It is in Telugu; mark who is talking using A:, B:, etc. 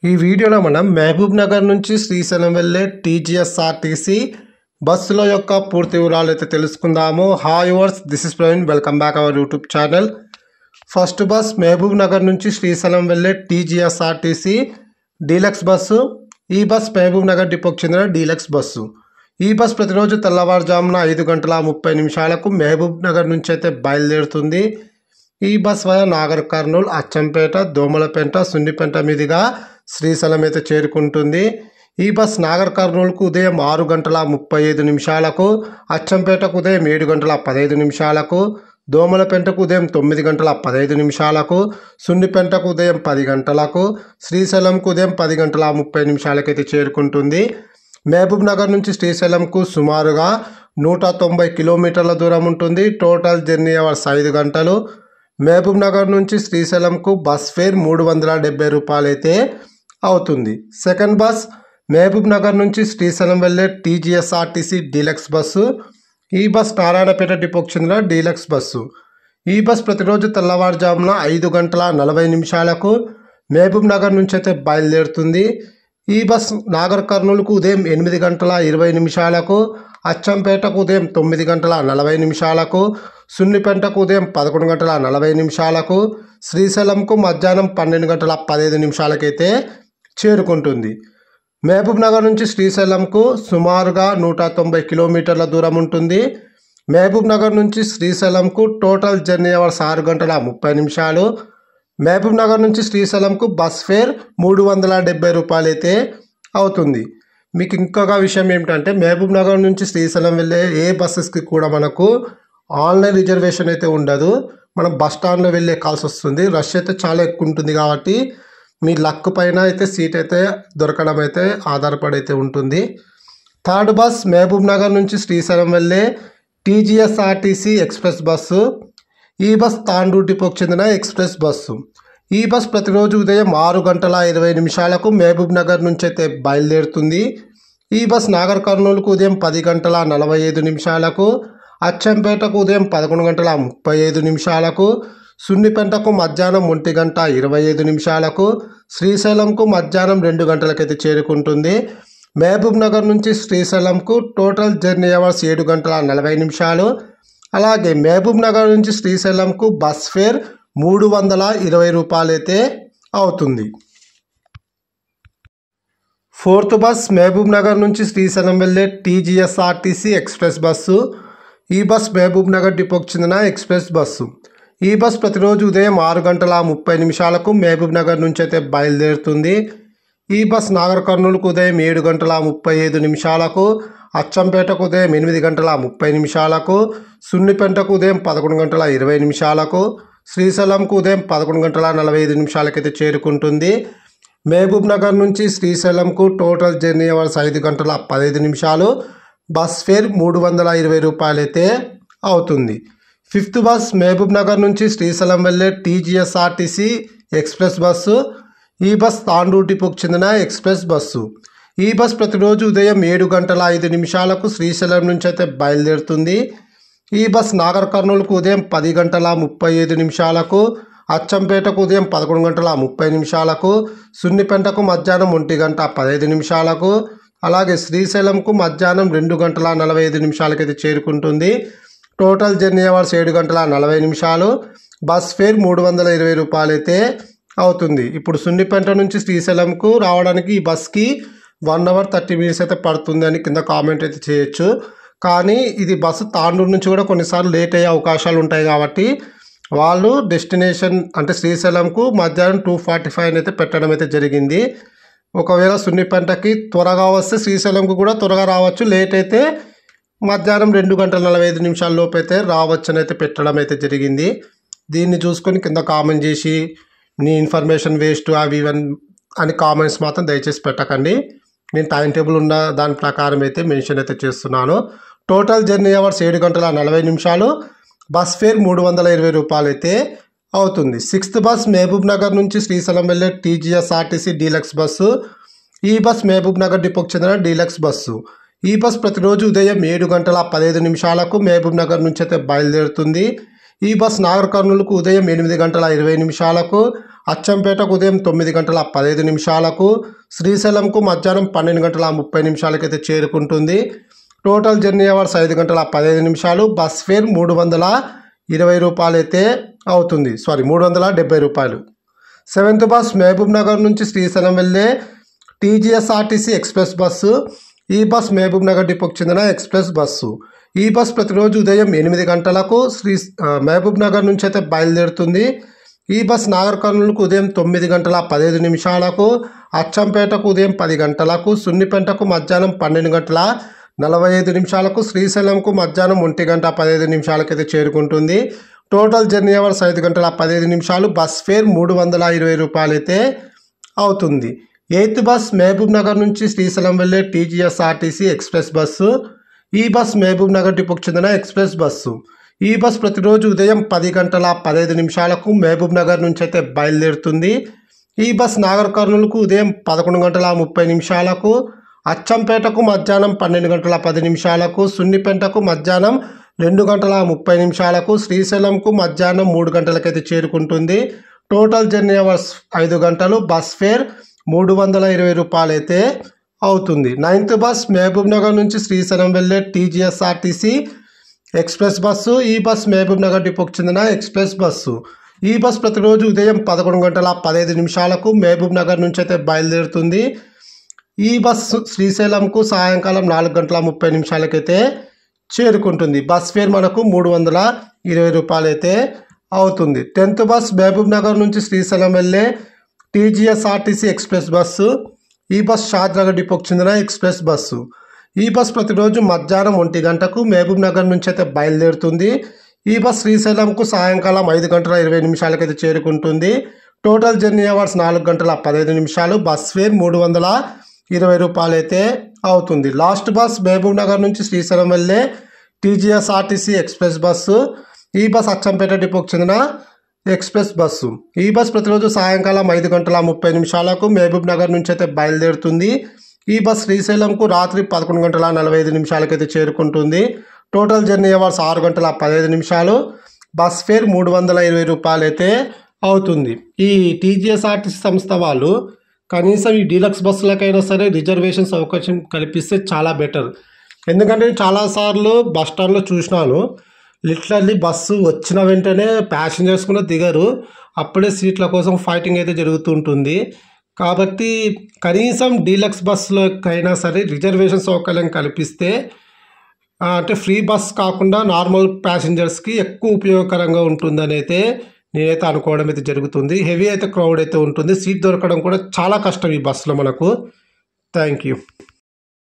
A: ఈ వీడియోలో మనం మహబూబ్ నగర్ నుంచి శ్రీశైలం వెళ్ళే టీజీఎస్ఆర్టీసీ బస్సుల యొక్క పూర్తి వివరాలు అయితే తెలుసుకుందాము. Hi viewers, this is Praveen, welcome back our YouTube channel. First bus Mahabubnagar నుంచి శ్రీశైలం వెళ్ళే టీజీఎస్ఆర్టీసీ డీలక్స్ బస్సు. ఈ బస్ మహబూబ్ నగర్ డిపోకి చెందిన డీలక్స్ బస్సు. ఈ బస్ ప్రతిరోజు తెల్లవారుజామున 5:30 మహబూబ్ నగర్ నుంచి అయితే బయలుదేరుతుంది. ఈ బస్ వల్ల నాగర్ కర్నూల్, అచ్చంపేట, దోమలపేట, సున్నిపేట మీదుగా శ్రీశైలం అయితే చేరుకుంటుంది. ఈ బస్ నాగర్ కర్నూల్కు ఉదయం 6:35, అచ్చంపేటకు ఉదయం 7:15, దోమలపేటకు ఉదయం 9:15, సున్నిపేటకు ఉదయం 10 శ్రీశైలంకు ఉదయం 10:30 అయితే చేరుకుంటుంది. మహబూబ్ నగర్ నుంచి శ్రీశైలంకు సుమారుగా 190 కిలోమీటర్ల దూరం ఉంటుంది. టోటల్ జర్నీ అవర్స్ 5 గంటలు. మహబూబ్ నగర్ నుంచి శ్రీశైలంకు బస్ ఫేర్ 370 రూపాయలు అయితే అవుతుంది. సెకండ్ బస్ మహబూబ్ నగర్ నుంచి శ్రీశైలం వెళ్ళే టీజీఎస్ఆర్టీసీ డీలక్స్ బస్సు. ఈ బస్ నారాయణపేట డిపోకి చెందిన డీలక్స్ బస్సు. ఈ బస్ ప్రతిరోజు తెల్లవారుజామున 5:40 మహబూబ్ నగర్ నుంచి అయితే బయలుదేరుతుంది. ఈ బస్ నాగర్ కర్నూలుకు ఉదయం 8:20, అచ్చంపేటకు ఉదయం 9:40, సున్నిపేటకు ఉదయం 11:40, శ్రీశైలంకు మధ్యాహ్నం 12:15 అయితే చేరుకుంటుంది. మహబూబ్ నగర్ నుంచి శ్రీశైలంకు సుమారుగా 190 కిలోమీటర్ల దూరం ఉంటుంది. మహబూబ్ నగర్ నుంచి శ్రీశైలంకు total journey hours 6:30. Mahabubnagar నుంచి శ్రీశైలంకు బస్ ఫేర్ 370 రూపాయలు అయితే అవుతుంది. మీకు ఇంకొక విషయం ఏమిటంటే మహబూబ్ నగర్ నుంచి శ్రీశైలం వెళ్ళే ఏ బస్సెస్కి కూడా మనకు ఆన్లైన్ రిజర్వేషన్ అయితే ఉండదు. మనం బస్ స్టాండ్లో వెళ్ళే కాల్సి వస్తుంది. రష్ అయితే చాలా ఎక్కువ ఉంటుంది కాబట్టి మీ లక్ పైన అయితే సీట్ అయితే దొరకడం అయితే ఆధారపడి అయితే ఉంటుంది. థర్డ్ బస్ మహబూబ్ నగర్ నుంచి శ్రీశైలం వెళ్ళే టీజీఎస్ఆర్టీసీ ఎక్స్ప్రెస్ బస్సు. ఈ బస్ తాండూరు డిపోకి చెందిన ఎక్స్ప్రెస్ బస్సు. ఈ బస్ ప్రతిరోజు ఉదయం 6:20 మహబూబ్ నగర్ నుంచి అయితే బయలుదేరుతుంది. ఈ బస్ నాగర్ కర్నూలుకు ఉదయం 10:45, అచ్చంపేటకు ఉదయం 11:35, సున్నిపేటకు మధ్యాహ్నం 1:25, శ్రీశైలంకు మధ్యాహ్నం 2 గంటలకైతే చేరుకుంటుంది. మహబూబ్ నగర్ నుంచి శ్రీశైలంకు టోటల్ జర్నీ అవర్స్ 7:40. అలాగే మహబూబ్ నగర్ నుంచి శ్రీశైలంకు బస్ ఫేర్ 320 రూపాయలు అయితే అవుతుంది. ఫోర్త్ బస్ మహబూబ్ నగర్ నుంచి శ్రీశైలం వెళ్ళే టీజీఎస్ఆర్టీసీ ఎక్స్ప్రెస్ బస్సు. ఈ బస్ మహబూబ్ నగర్ డిపోకి చెందిన ఎక్స్ప్రెస్ బస్సు. ఈ బస్ ప్రతిరోజు ఉదయం 6:30 మహబూబ్ నగర్ నుంచి అయితే బయలుదేరుతుంది. ఈ బస్ నాగర్ కర్నూలుకు ఉదయం 7:35, అచ్చంపేటకు ఉదయం 8:30, సున్నిపేటకు ఉదయం 11:20, శ్రీశైలంకు ఉదయం 11:45 అయితే చేరుకుంటుంది. మహబూబ్ నగర్ నుంచి శ్రీశైలంకు total journey hours 5:15, bus fare 320 రూపాయలు అయితే అవుతుంది. ఫిఫ్త్ బస్ మహబూబ్ నగర్ నుంచి శ్రీశైలం వెళ్ళే టీజీఎస్ఆర్టీసీ ఎక్స్ప్రెస్ బస్సు. ఈ బస్ తాండూరు డిపోకి చెందిన ఎక్స్ప్రెస్ బస్సు. ఈ బస్ ప్రతిరోజు ఉదయం 7:05 శ్రీశైలం నుంచి అయితే బయలుదేరుతుంది. ఈ బస్ నాగర్ కర్నూలుకు ఉదయం 10:35, అచ్చంపేటకు ఉదయం 11:30, సున్నిపేటకు మధ్యాహ్నం 1:15, అలాగే శ్రీశైలంకు మధ్యాహ్నం 2:45 అయితే చేరుకుంటుంది. Total journey hours 7:40. Bus fare 320 రూపాయలు అయితే అవుతుంది. ఇప్పుడు సున్నిపేట నుంచి శ్రీశైలంకు రావడానికి ఈ బస్కి 1 అవర్ 30 మినిట్స్ అయితే పడుతుంది అని కింద కామెంట్ అయితే చేయొచ్చు. కానీ ఇది బస్సు తాండూరు నుంచి కూడా కొన్నిసార్లు లేట్ అయ్యే అవకాశాలు ఉంటాయి కాబట్టి వాళ్ళు డెస్టినేషన్ అంటే శ్రీశైలంకు మధ్యాహ్నం 2:45 అయితే పెట్టడం అయితే జరిగింది. ఒకవేళ సున్నిపేటకి త్వరగా వస్తే శ్రీశైలంకు కూడా త్వరగా రావచ్చు. లేట్ అయితే మధ్యాహ్నం 2:45 లోపు అయితే రావచ్చు అని అయితే పెట్టడం అయితే జరిగింది. దీన్ని చూసుకొని కింద కామెంట్ చేసి నీ ఇన్ఫర్మేషన్ వేస్ట్ అవి ఇవన్నీ అని కామెంట్స్ మాత్రం దయచేసి పెట్టకండి. నేను టైం టేబుల్ ఉన్న దాని ప్రకారం అయితే మెన్షన్ అయితే చేస్తున్నాను. Total journey hours 7:40, bus fare 320 రూపాయలు అయితే అవుతుంది. సిక్స్త్ బస్ మహబూబ్ నగర్ నుంచి శ్రీశైలం వెళ్ళే టీజీఎస్ఆర్టీసీ డీలక్స్ బస్సు. ఈ బస్ మహబూబ్ నగర్ డిపోకి చెందిన డీలక్స్ బస్సు. ఈ బస్ ప్రతిరోజు ఉదయం 7:15 మహబూబ్ నగర్ నుంచి అయితే బయలుదేరుతుంది. ఈ బస్ నాగర్ కర్నూలుకు ఉదయం 8:20, అచ్చంపేటకు ఉదయం 9:15 శ్రీశైలంకు మధ్యాహ్నం 12:30 అయితే చేరుకుంటుంది. Total journey hours 5:15 bus fare 320 రూపాయలు అయితే అవుతుంది. 370 రూపాయలు. 7th బస్ మహబూబ్ నగర్ నుంచి శ్రీశైలం వెళ్ళే టీజీఎస్ఆర్టీసీ ఎక్స్ప్రెస్ బస్సు. ఈ బస్ మహబూబ్ నగర్ డిపోకి చెందిన ఎక్స్ప్రెస్ బస్సు. ఈ బస్ ప్రతిరోజు ఉదయం 8 గంటలకు మహబూబ్ నగర్ నుంచి అయితే బయలుదేరుతుంది. ఈ బస్ నాగర్ కర్నూలుకు ఉదయం 9:15 అచ్చంపేటకు ఉదయం 10 గంటలకు, సున్నిపెంటకు మధ్యాహ్నం 12:45 శ్రీశైలంకు మధ్యాహ్నం 1:15 అయితే చేరుకుంటుంది. Total journey hours 5:15 bus fare 320 రూపాయలు అయితే అవుతుంది. 8th బస్ మహబూబ్ నగర్ నుంచి శ్రీశైలం వెళ్ళే టీజీఎస్ఆర్టీసీ ఎక్స్ప్రెస్ బస్సు. ఈ బస్ మహబూబ్ నగర్ డిపోకి చెందిన ఎక్స్ప్రెస్ బస్సు. ఈ బస్ ప్రతిరోజు ఉదయం 10:15 మహబూబ్ నగర్ నుంచి అయితే బయలుదేరుతుంది. ఈ బస్ నాగర్ కర్నూలుకు ఉదయం 11:30 అచ్చంపేటకు మధ్యాహ్నం 12:10 సున్నిపెంటకు మధ్యాహ్నం 2:30 శ్రీశైలంకు మధ్యాహ్నం 3 గంటలకైతే చేరుకుంటుంది. టోటల్ జర్నీ అవర్స్ 5 గంటలు బస్ ఫేర్ 320 రూపాయలు అయితే అవుతుంది. 9th బస్ మహబూబ్ నగర్ నుంచి శ్రీశైలం వెళ్ళే టీజీఎస్ఆర్టీసీ ఎక్స్ప్రెస్ బస్సు. ఈ బస్ మహబూబ్ నగర్ డిపోకి చెందిన ఎక్స్ప్రెస్ బస్సు. ఈ బస్ ప్రతిరోజు ఉదయం 11:15 మహబూబ్ నగర్ నుంచి అయితే బయలుదేరుతుంది. ఈ బస్సు శ్రీశైలంకు సాయంకాలం 4:30 అయితే చేరుకుంటుంది. బస్ ఫేర్ మనకు 320 రూపాయలు అయితే అవుతుంది. 10th బస్ మహబూబ్ నగర్ నుంచి శ్రీశైలం వెళ్ళే టీజీఎస్ఆర్టీసీ ఎక్స్ప్రెస్ బస్సు. ఈ బస్ షాద్నగర్ డిపోకి చెందిన ఎక్స్ప్రెస్ బస్సు. ఈ బస్ ప్రతిరోజు మధ్యాహ్నం 1 గంటకు మహబూబ్ నగర్ నుంచి అయితే బయలుదేరుతుంది. ఈ బస్ శ్రీశైలంకు సాయంకాలం 5:20 అయితే చేరుకుంటుంది. Total journey hours 4:15 bus fare 320 రూపాయలు అయితే అవుతుంది. లాస్ట్ బస్ మహబూబ్ నగర్ నుంచి శ్రీశైలం వెళ్ళే టీజీఎస్ఆర్టీసీ ఎక్స్ప్రెస్ బస్సు. ఈ బస్ అచ్చంపేట డిపోకి చెందిన ఎక్స్ప్రెస్ బస్సు. ఈ బస్ ప్రతిరోజు సాయంకాలం 5:30 మహబూబ్ నగర్ నుంచి అయితే బయలుదేరుతుంది. ఈ బస్ శ్రీశైలంకు రాత్రి 11:45 అయితే చేరుకుంటుంది. Total journey hours 6:15 bus fare 320 రూపాయలు అయితే అవుతుంది. ఈ టీజీఎస్ఆర్టీసీ సంస్థ వాళ్ళు కనీసం ఈ డీలక్స్ బస్సులకైనా సరే రిజర్వేషన్స్ అవకాశం కల్పిస్తే చాలా బెటర్. ఎందుకంటే నేను చాలాసార్లు బస్ స్టాండ్లో చూసినాను, లిటరల్లీ బస్సు వచ్చిన వెంటనే ప్యాసింజర్స్ కూడా దిగరు, అప్పుడే సీట్ల కోసం ఫైటింగ్ అయితే జరుగుతుంటుంది. కాబట్టి కనీసం డీలక్స్ బస్సులకైనా సరే రిజర్వేషన్ సౌకర్యం కల్పిస్తే అంటే ఫ్రీ బస్ కాకుండా నార్మల్ ప్యాసింజర్స్కి ఎక్కువ ఉపయోగకరంగా ఉంటుందని అయితే నేనైతే అనుకోవడం అయితే జరుగుతుంది. హెవీ అయితే క్రౌడ్ అయితే ఉంటుంది, సీట్ దొరకడం కూడా చాలా కష్టం ఈ బస్సులో మనకు. Thank you.